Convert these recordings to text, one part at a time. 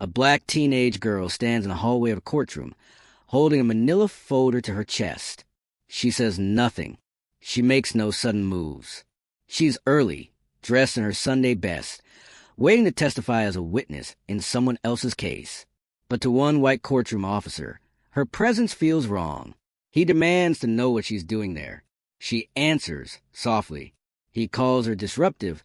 A black teenage girl stands in the hallway of a courtroom, holding a manila folder to her chest. She says nothing. She makes no sudden moves. She's early, dressed in her Sunday best, waiting to testify as a witness in someone else's case. But to one white courtroom officer, her presence feels wrong. He demands to know what she's doing there. She answers softly. He calls her disruptive,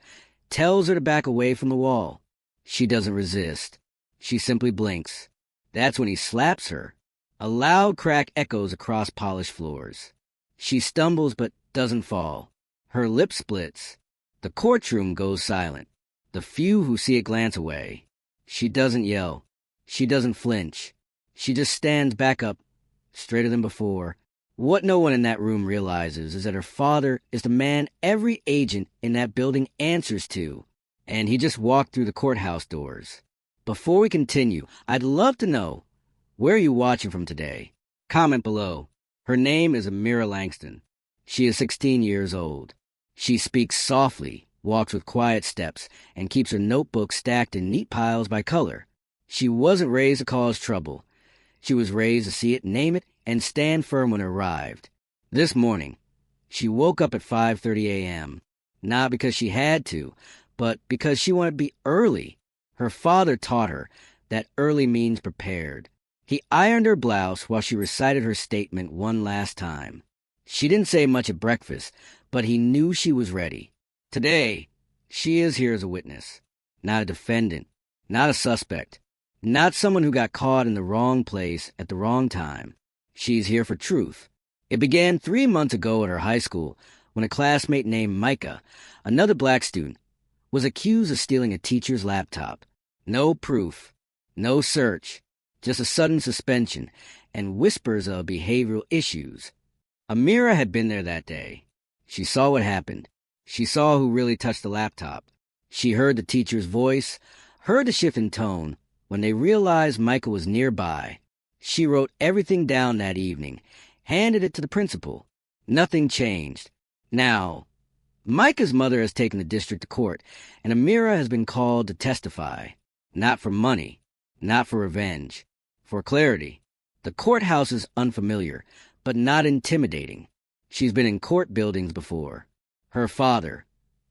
tells her to back away from the wall. She doesn't resist. She simply blinks. That's when he slaps her. A loud crack echoes across polished floors. She stumbles but doesn't fall. Her lip splits. The courtroom goes silent. The few who see it glance away. She doesn't yell. She doesn't flinch. She just stands back up, straighter than before. What no one in that room realizes is that her father is the man every agent in that building answers to, and he just walked through the courthouse doors. Before we continue, I'd love to know, where are you watching from today? Comment below. Her name is Amira Langston. She is 16 years old. She speaks softly, walks with quiet steps, and keeps her notebook stacked in neat piles by color. She wasn't raised to cause trouble. She was raised to see it, name it, and stand firm when it arrived. This morning, she woke up at 5:30 a.m., not because she had to, but because she wanted to be early. Her father taught her that early means prepared. He ironed her blouse while she recited her statement one last time. She didn't say much at breakfast, but he knew she was ready. Today, she is here as a witness, not a defendant, not a suspect, not someone who got caught in the wrong place at the wrong time. She's here for truth. It began 3 months ago at her high school when a classmate named Micah, another black student, was accused of stealing a teacher's laptop. No proof, no search, just a sudden suspension and whispers of behavioral issues. Amira had been there that day. She saw what happened. She saw who really touched the laptop. She heard the teacher's voice, heard the shift in tone. When they realized Micah was nearby, she wrote everything down that evening, handed it to the principal. Nothing changed. Now, Micah's mother has taken the district to court, and Amira has been called to testify. Not for money, not for revenge, for clarity. The courthouse is unfamiliar, but not intimidating. She's been in court buildings before. Her father,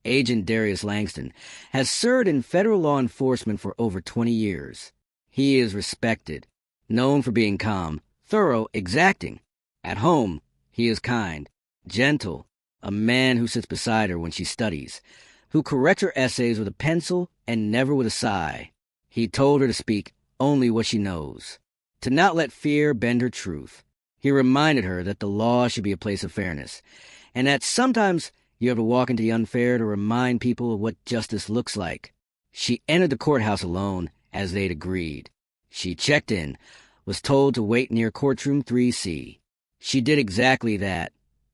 Agent Darius Langston, has served in federal law enforcement for over 20 years. He is respected, known for being calm, thorough, exacting. At home, he is kind, gentle, a man who sits beside her when she studies, who corrects her essays with a pencil and never with a sigh. He told her to speak only what she knows, to not let fear bend her truth. He reminded her that the law should be a place of fairness, and that sometimes you have to walk into the unfair to remind people of what justice looks like. She entered the courthouse alone, as they'd agreed. She checked in, was told to wait near Courtroom 3C. She did exactly that,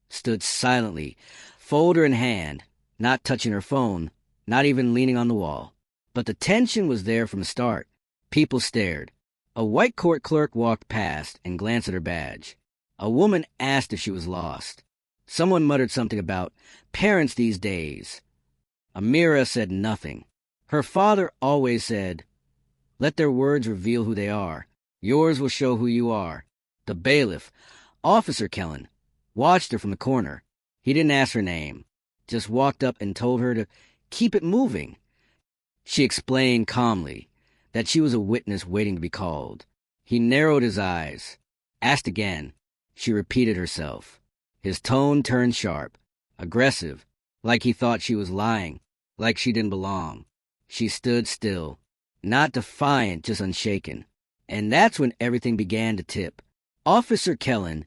stood silently, folder in hand, not touching her phone, not even leaning on the wall. But the tension was there from the start. People stared. A white court clerk walked past and glanced at her badge. A woman asked if she was lost. Someone muttered something about parents these days. Amira said nothing. Her father always said, "Let their words reveal who they are. Yours will show who you are." The bailiff, Officer Kellen, watched her from the corner. He didn't ask her name, just walked up and told her to keep it moving. She explained calmly that she was a witness waiting to be called. He narrowed his eyes, asked again. She repeated herself. His tone turned sharp, aggressive, like he thought she was lying, like she didn't belong. She stood still, not defiant, just unshaken. And that's when everything began to tip. Officer Kellen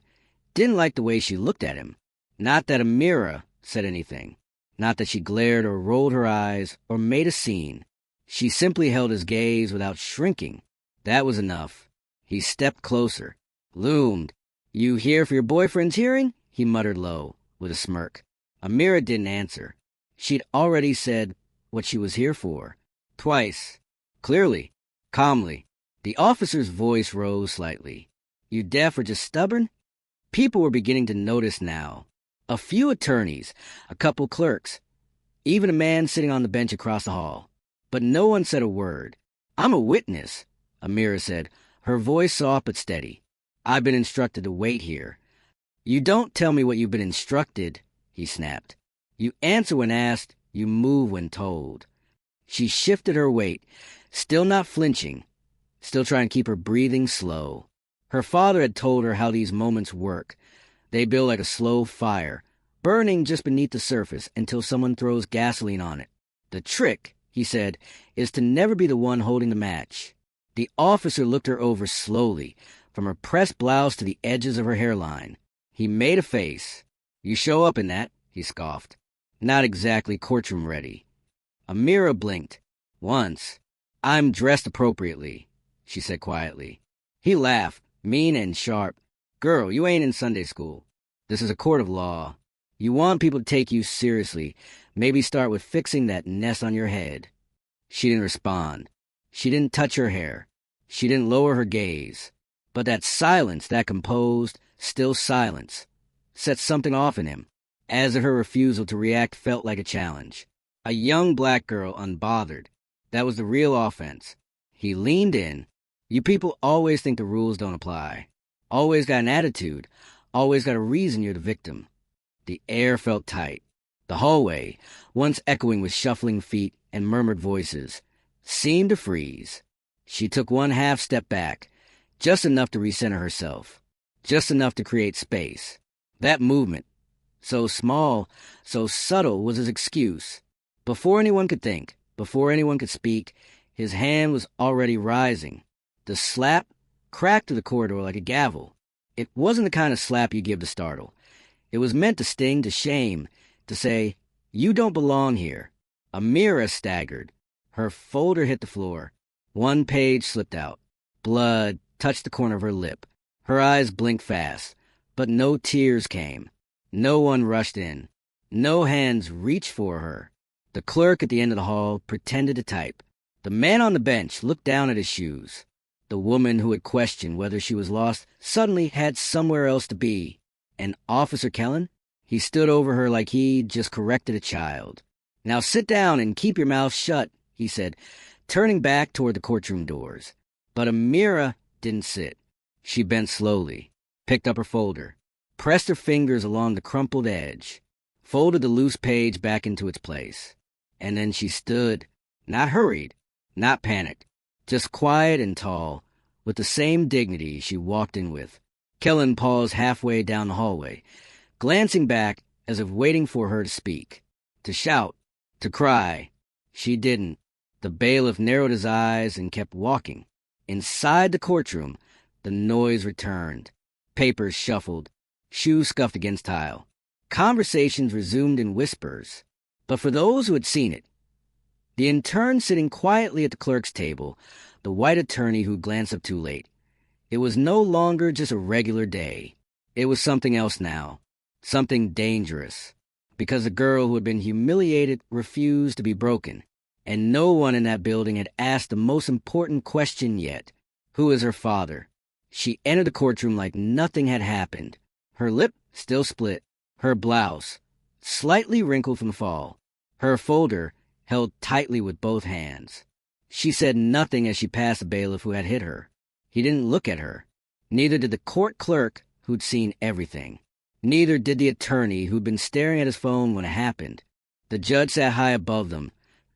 didn't like the way she looked at him. Not that Amira said anything. Not that she glared or rolled her eyes or made a scene. She simply held his gaze without shrinking. That was enough. He stepped closer, loomed. "You here for your boyfriend's hearing?" he muttered low, with a smirk. Amira didn't answer. She'd already said what she was here for. Twice. Clearly. Calmly. The officer's voice rose slightly. "You deaf or just stubborn?" People were beginning to notice now. A few attorneys, a couple clerks, even a man sitting on the bench across the hall. But no one said a word. "I'm a witness," Amira said, her voice soft but steady. "I've been instructed to wait here." "You don't tell me what you've been instructed," he snapped. "You answer when asked, you move when told." She shifted her weight, still not flinching, still trying to keep her breathing slow. Her father had told her how these moments work. They build like a slow fire, burning just beneath the surface until someone throws gasoline on it. "The trick," he said, "is to never be the one holding the match." The officer looked her over slowly, from her pressed blouse to the edges of her hairline. He made a face. "You show up in that," he scoffed. "Not exactly courtroom ready." Amira blinked. "Once. I'm dressed appropriately," she said quietly. He laughed, mean and sharp. "Girl, you ain't in Sunday school. This is a court of law. You want people to take you seriously. Maybe start with fixing that nest on your head." She didn't respond. She didn't touch her hair. She didn't lower her gaze. But that silence, that composed, still silence, set something off in him, as if her refusal to react felt like a challenge. A young black girl, unbothered. That was the real offense. He leaned in. "You people always think the rules don't apply. Always got an attitude. Always got a reason you're the victim." The air felt tight. The hallway, once echoing with shuffling feet and murmured voices, seemed to freeze. She took one half step back, just enough to recenter herself, just enough to create space. That movement, so small, so subtle, was his excuse. Before anyone could think, before anyone could speak, his hand was already rising. The slap cracked through the corridor like a gavel. It wasn't the kind of slap you give to startle. It was meant to sting, to shame, to say, "You don't belong here." Amira staggered. Her folder hit the floor. One page slipped out. Blood touched the corner of her lip. Her eyes blinked fast, but no tears came. No one rushed in. No hands reached for her. The clerk at the end of the hall pretended to type. The man on the bench looked down at his shoes. The woman who had questioned whether she was lost suddenly had somewhere else to be. And Officer Kellen? He stood over her like he'd just corrected a child. "Now sit down and keep your mouth shut," he said, turning back toward the courtroom doors. But Amira didn't sit. She bent slowly, picked up her folder, pressed her fingers along the crumpled edge, folded the loose page back into its place. And then she stood, not hurried, not panicked, just quiet and tall, with the same dignity she walked in with. Kellen paused halfway down the hallway, glancing back as if waiting for her to speak, to shout, to cry. She didn't. The bailiff narrowed his eyes and kept walking. Inside the courtroom, the noise returned. Papers shuffled, shoes scuffed against tile. Conversations resumed in whispers. But for those who had seen it, the intern sitting quietly at the clerk's table, the white attorney who glanced up too late, it was no longer just a regular day. It was something else now, something dangerous, because the girl who had been humiliated refused to be broken. And no one in that building had asked the most important question yet. Who is her father? She entered the courtroom like nothing had happened. Her lip still split. Her blouse slightly wrinkled from the fall. Her folder held tightly with both hands. She said nothing as she passed the bailiff who had hit her. He didn't look at her. Neither did the court clerk who'd seen everything. Neither did the attorney who'd been staring at his phone when it happened. The judge sat high above them,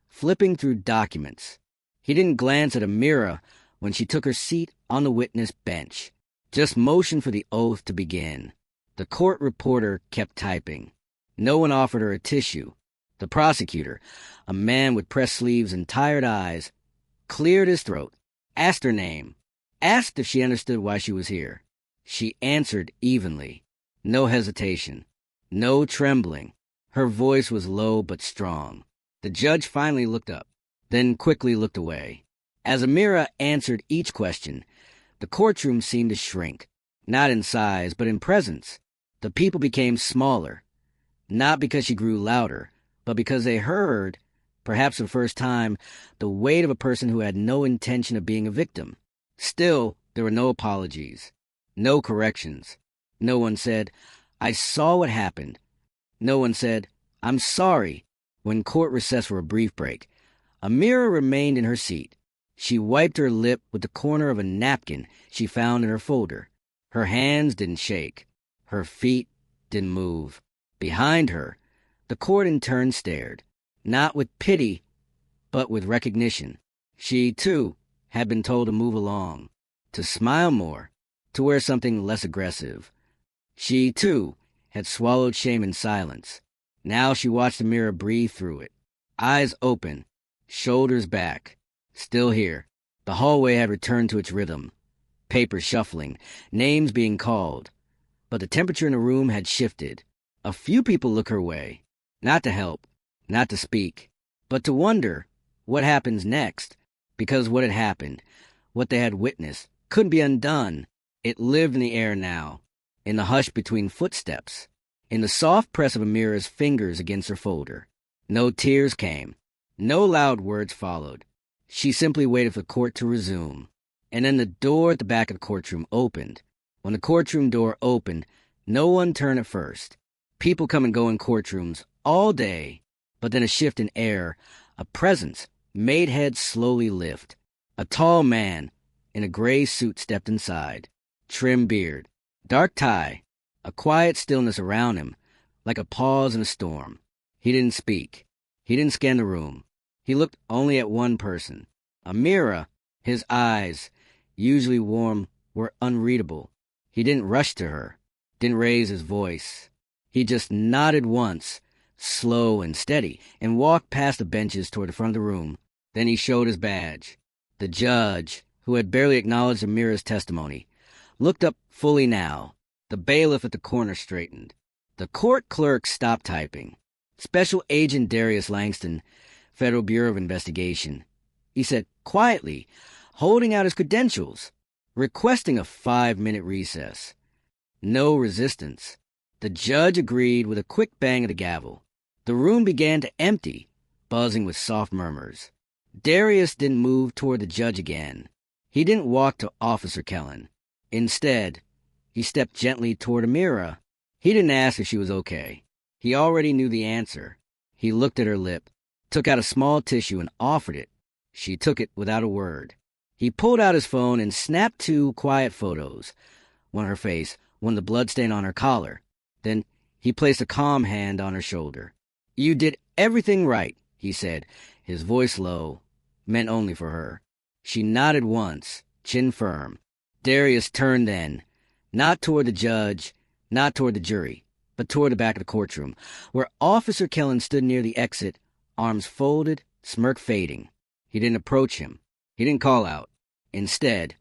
flipping through documents. He didn't glance at Amira when she took her seat on the witness bench, just motioned for the oath to begin. The court reporter kept typing. No one offered her a tissue. The prosecutor, a man with pressed sleeves and tired eyes, cleared his throat, asked her name, asked if she understood why she was here. She answered evenly. No hesitation, no trembling. Her voice was low but strong. The judge finally looked up, then quickly looked away. As Amira answered each question, the courtroom seemed to shrink, not in size, but in presence. The people became smaller, not because she grew louder, but because they heard, perhaps for the first time, the weight of a person who had no intention of being a victim. Still, there were no apologies, no corrections. No one said, "I saw what happened." No one said, "I'm sorry." When court recessed for a brief break, Amira remained in her seat. She wiped her lip with the corner of a napkin she found in her folder. Her hands didn't shake. Her feet didn't move. Behind her, the court in turn stared, not with pity, but with recognition. She, too, had been told to move along, to smile more, to wear something less aggressive. She, too, had swallowed shame in silence. Now she watched Amira breathe through it, eyes open, shoulders back. Still here. The hallway had returned to its rhythm. Papers shuffling, names being called. But the temperature in the room had shifted. A few people looked her way, not to help, not to speak, but to wonder what happens next, because what had happened, what they had witnessed, couldn't be undone. It lived in the air now, in the hush between footsteps, in the soft press of Amira's fingers against her folder. No tears came. No loud words followed. She simply waited for the court to resume. And then the door at the back of the courtroom opened. When the courtroom door opened, no one turned at first. People come and go in courtrooms all day, but then a shift in air, a presence made heads slowly lift. A tall man in a gray suit stepped inside. Trim beard, dark tie, a quiet stillness around him, like a pause in a storm. He didn't speak. He didn't scan the room. He looked only at one person. Amira. His eyes, usually warm, were unreadable. He didn't rush to her, didn't raise his voice. He just nodded once, slow and steady, and walked past the benches toward the front of the room. Then he showed his badge. The judge, who had barely acknowledged Amira's testimony, looked up fully now. The bailiff at the corner straightened. The court clerk stopped typing. Special Agent Darius Langston, Federal Bureau of Investigation. He said quietly, holding out his credentials, requesting a 5-minute recess. No resistance. The judge agreed with a quick bang of the gavel. The room began to empty, buzzing with soft murmurs. Darius didn't move toward the judge again. He didn't walk to Officer Kellen. Instead, he stepped gently toward Amira. He didn't ask if she was okay. He already knew the answer. He looked at her lip, took out a small tissue and offered it. She took it without a word. He pulled out his phone and snapped 2 quiet photos, one of her face, one the bloodstain on her collar. Then he placed a calm hand on her shoulder. "You did everything right," he said, his voice low, meant only for her. She nodded once, chin firm. Darius turned then, not toward the judge, not toward the jury, but toward the back of the courtroom, where Officer Kellen stood near the exit, arms folded, smirk fading. He didn't approach him. He didn't call out. Instead,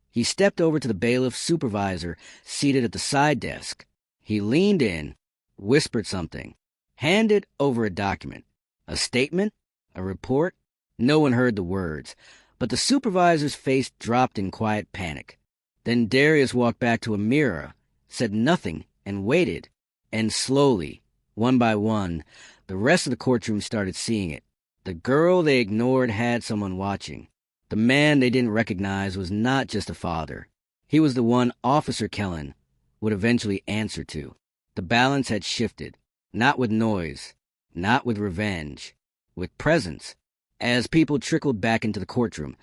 he stepped over to the bailiff's supervisor seated at the side desk. He leaned in, whispered something, handed over a document. A statement? A report? No one heard the words, but the supervisor's face dropped in quiet panic. Then Darius walked back to Amira, said nothing, and waited. And slowly, one by one, the rest of the courtroom started seeing it. The girl they ignored had someone watching. The man they didn't recognize was not just a father. He was the one Officer Kellen would eventually answer to. The balance had shifted, not with noise, not with revenge, with presence. As people trickled back into the courtroom,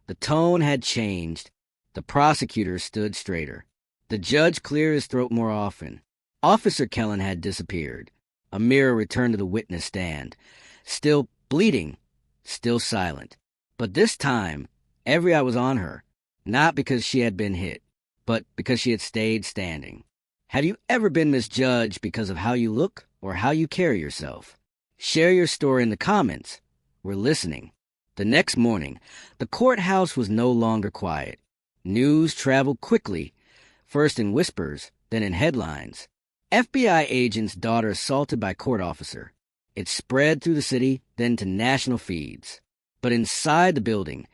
the tone had changed. The prosecutor stood straighter. The judge cleared his throat more often. Officer Kellen had disappeared. Amira returned to the witness stand, still bleeding, still silent. But this time, every eye was on her, not because she had been hit, but because she had stayed standing. Have you ever been misjudged because of how you look or how you carry yourself? Share your story in the comments. We're listening. The next morning, the courthouse was no longer quiet. News traveled quickly, first in whispers, then in headlines. FBI agent's daughter assaulted by court officer. It spread through the city, then to national feeds. But inside the building,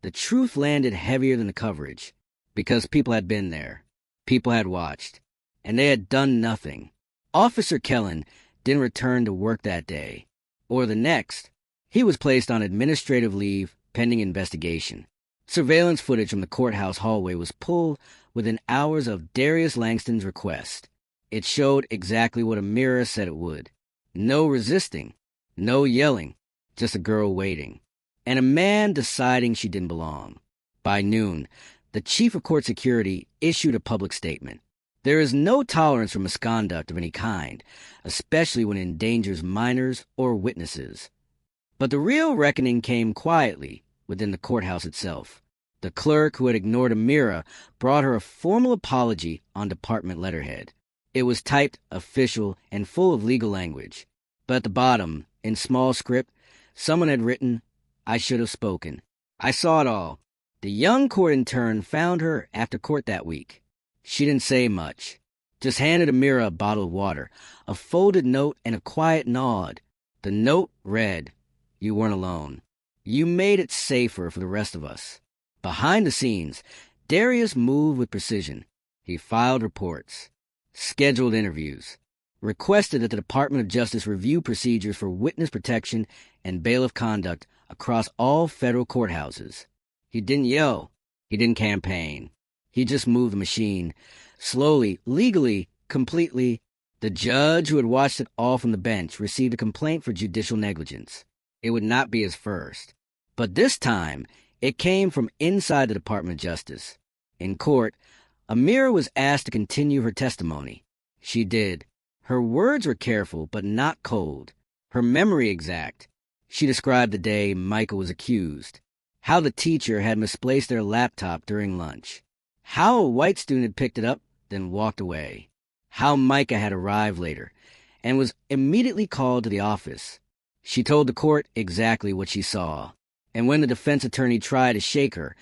the truth landed heavier than the coverage, because people had been there. People had watched, and they had done nothing. Officer Kellen didn't return to work that day, or the next. He was placed on administrative leave pending investigation. Surveillance footage from the courthouse hallway was pulled within hours of Darius Langston's request. It showed exactly what Amira said it would. No resisting, no yelling, just a girl waiting. and a man deciding she didn't belong. By noon, the chief of court security issued a public statement. There is no tolerance for misconduct of any kind, especially when it endangers minors or witnesses. But the real reckoning came quietly within the courthouse itself. The clerk who had ignored Amira brought her a formal apology on department letterhead. It was typed, official, and full of legal language. But at the bottom, in small script, someone had written, "I should have spoken." I saw it all. The young court intern found her after court that week. She didn't say much, just handed Amira a bottle of water, a folded note, and a quiet nod. The note read, "You weren't alone. You made it safer for the rest of us." Behind the scenes, Darius moved with precision. He filed reports, scheduled interviews, requested that the Department of Justice review procedures for witness protection and bailiff conduct across all federal courthouses. He didn't yell. He didn't campaign. He just moved the machine, slowly, legally, completely. The judge who had watched it all from the bench received a complaint for judicial negligence. It would not be his first. But this time, it came from inside the Department of Justice. In court, Amira was asked to continue her testimony. She did. Her words were careful, but not cold. Her memory exact. She described the day Micah was accused, how the teacher had misplaced their laptop during lunch, how a white student had picked it up, then walked away, how Micah had arrived later and was immediately called to the office. She told the court exactly what she saw, and when the defense attorney tried to shake her,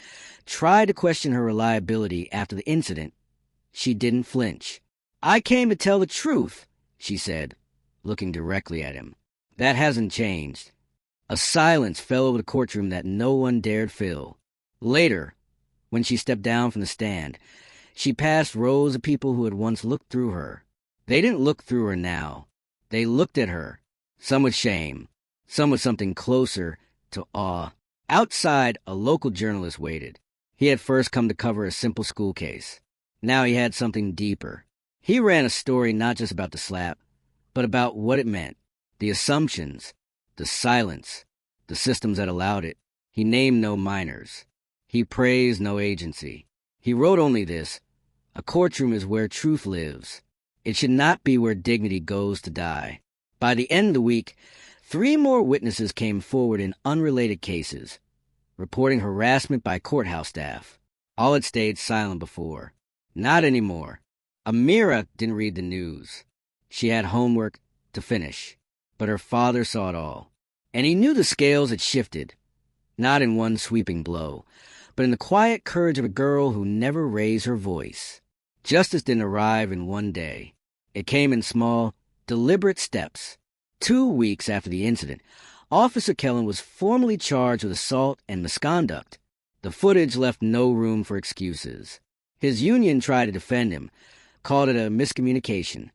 tried to question her reliability after the incident, she didn't flinch. "I came to tell the truth," she said, looking directly at him. That hasn't changed. A silence fell over the courtroom that no one dared fill. Later, when she stepped down from the stand, she passed rows of people who had once looked through her. They didn't look through her now. They looked at her, some with shame, some with something closer to awe. Outside, a local journalist waited. He had first come to cover a simple school case. Now he had something deeper. He ran a story not just about the slap, but about what it meant, the assumptions, the silence, the systems that allowed it. He named no minors. He praised no agency. He wrote only this: a courtroom is where truth lives. It should not be where dignity goes to die. By the end of the week, 3 more witnesses came forward in unrelated cases, reporting harassment by courthouse staff. All had stayed silent before. Not anymore. Amira didn't read the news. She had homework to finish, but her father saw it all. And he knew the scales had shifted, not in one sweeping blow, but in the quiet courage of a girl who never raised her voice. Justice didn't arrive in one day. It came in small, deliberate steps. 2 weeks after the incident, Officer Kellen was formally charged with assault and misconduct. The footage left no room for excuses. His union tried to defend him, called it a miscommunication.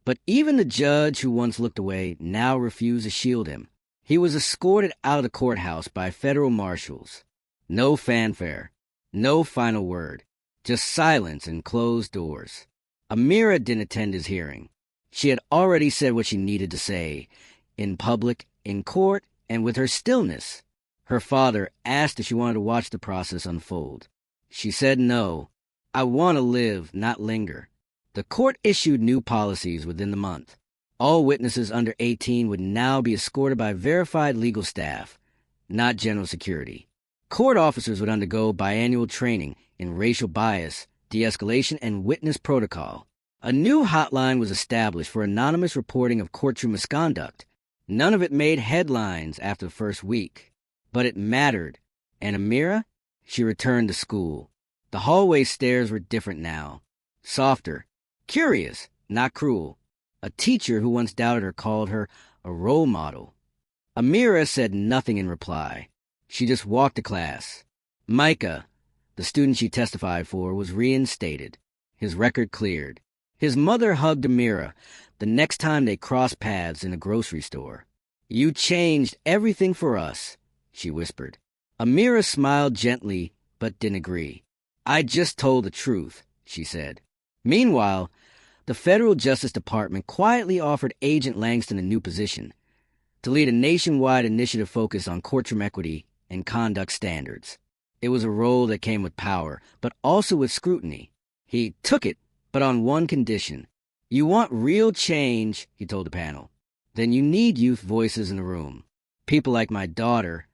But even the judge who once looked away now refused to shield him. He was escorted out of the courthouse by federal marshals. No fanfare, no final word, just silence and closed doors. Amira didn't attend his hearing. She had already said what she needed to say, in public, in court, and with her stillness. Her father asked if she wanted to watch the process unfold. She said no. "I want to live, not linger." The court issued new policies within the month. All witnesses under 18 would now be escorted by verified legal staff, not general security. Court officers would undergo biannual training in racial bias, de-escalation, and witness protocol. A new hotline was established for anonymous reporting of courtroom misconduct. None of it made headlines after the first week, but it mattered. And Amira? She returned to school. The hallway stairs were different now, softer, curious, not cruel. A teacher who once doubted her called her a role model. Amira said nothing in reply. She just walked to class. Micah, the student she testified for, was reinstated, his record cleared. His mother hugged Amira the next time they crossed paths in a grocery store. "You changed everything for us," she whispered. Amira smiled gently but didn't agree. "I just told the truth," she said. Meanwhile, the Federal Justice Department quietly offered Agent Langston a new position, to lead a nationwide initiative focused on courtroom equity and conduct standards. It was a role that came with power, but also with scrutiny. He took it, but on one condition. You want real change, he told the panel. Then you need youth voices in the room. People like my daughter.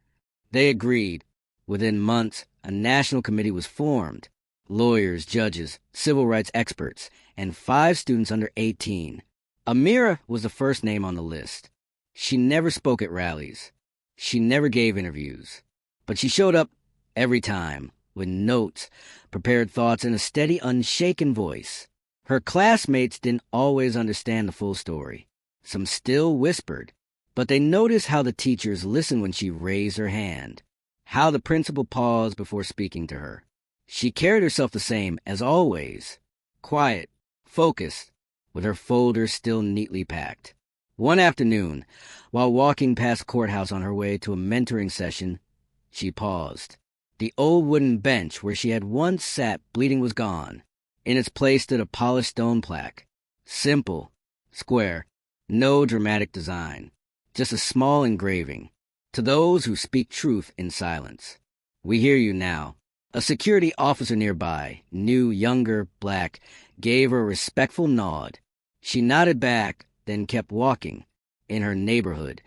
They agreed. Within months, a national committee was formed. Lawyers, judges, civil rights experts, and 5 students under 18. Amira was the first name on the list. She never spoke at rallies. She never gave interviews. But she showed up every time, with notes, prepared thoughts, and a steady, unshaken voice. Her classmates didn't always understand the full story. Some still whispered, but they noticed how the teachers listened when she raised her hand, how the principal paused before speaking to her. She carried herself the same as always, quiet, focused, with her folders still neatly packed. One afternoon, while walking past the courthouse on her way to a mentoring session, she paused. The old wooden bench where she had once sat bleeding was gone. In its place stood a polished stone plaque. Simple, square, no dramatic design. Just a small engraving. To those who speak truth in silence. We hear you now. A security officer nearby, new, younger, black, gave her a respectful nod. She nodded back, then kept walking. In her neighborhood,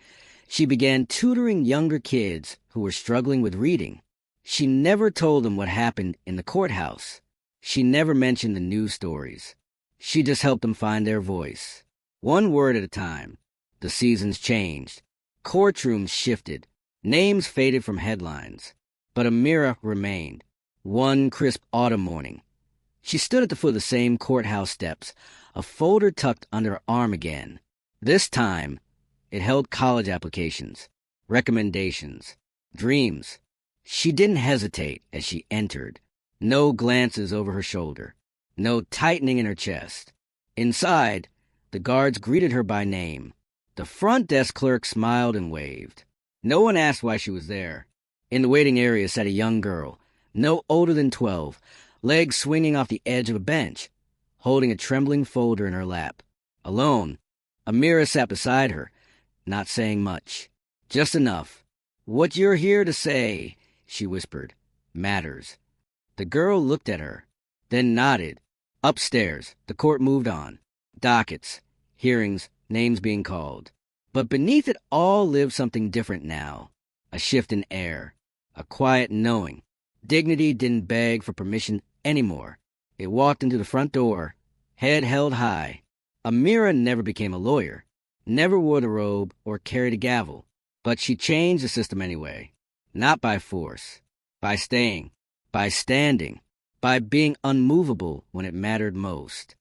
she began tutoring younger kids who were struggling with reading. She never told them what happened in the courthouse. She never mentioned the news stories. She just helped them find their voice. One word at a time. The seasons changed. Courtrooms shifted. Names faded from headlines. But Amira remained. One crisp autumn morning, she stood at the foot of the same courthouse steps, a folder tucked under her arm again. This time, it held college applications, recommendations, dreams. She didn't hesitate as she entered. No glances over her shoulder. No tightening in her chest. Inside, the guards greeted her by name. The front desk clerk smiled and waved. No one asked why she was there. In the waiting area sat a young girl, no older than 12, legs swinging off the edge of a bench, holding a trembling folder in her lap. Alone, Amira sat beside her, not saying much. Just enough. What you're here to say, she whispered, matters. The girl looked at her, then nodded. Upstairs, the court moved on. Dockets, hearings, names being called. But beneath it all lived something different now. A shift in air, a quiet knowing. Dignity didn't beg for permission anymore. It walked into the front door, head held high. Amira never became a lawyer, never wore the robe or carried a gavel. But she changed the system anyway. Not by force, by staying, by standing, by being unmovable when it mattered most.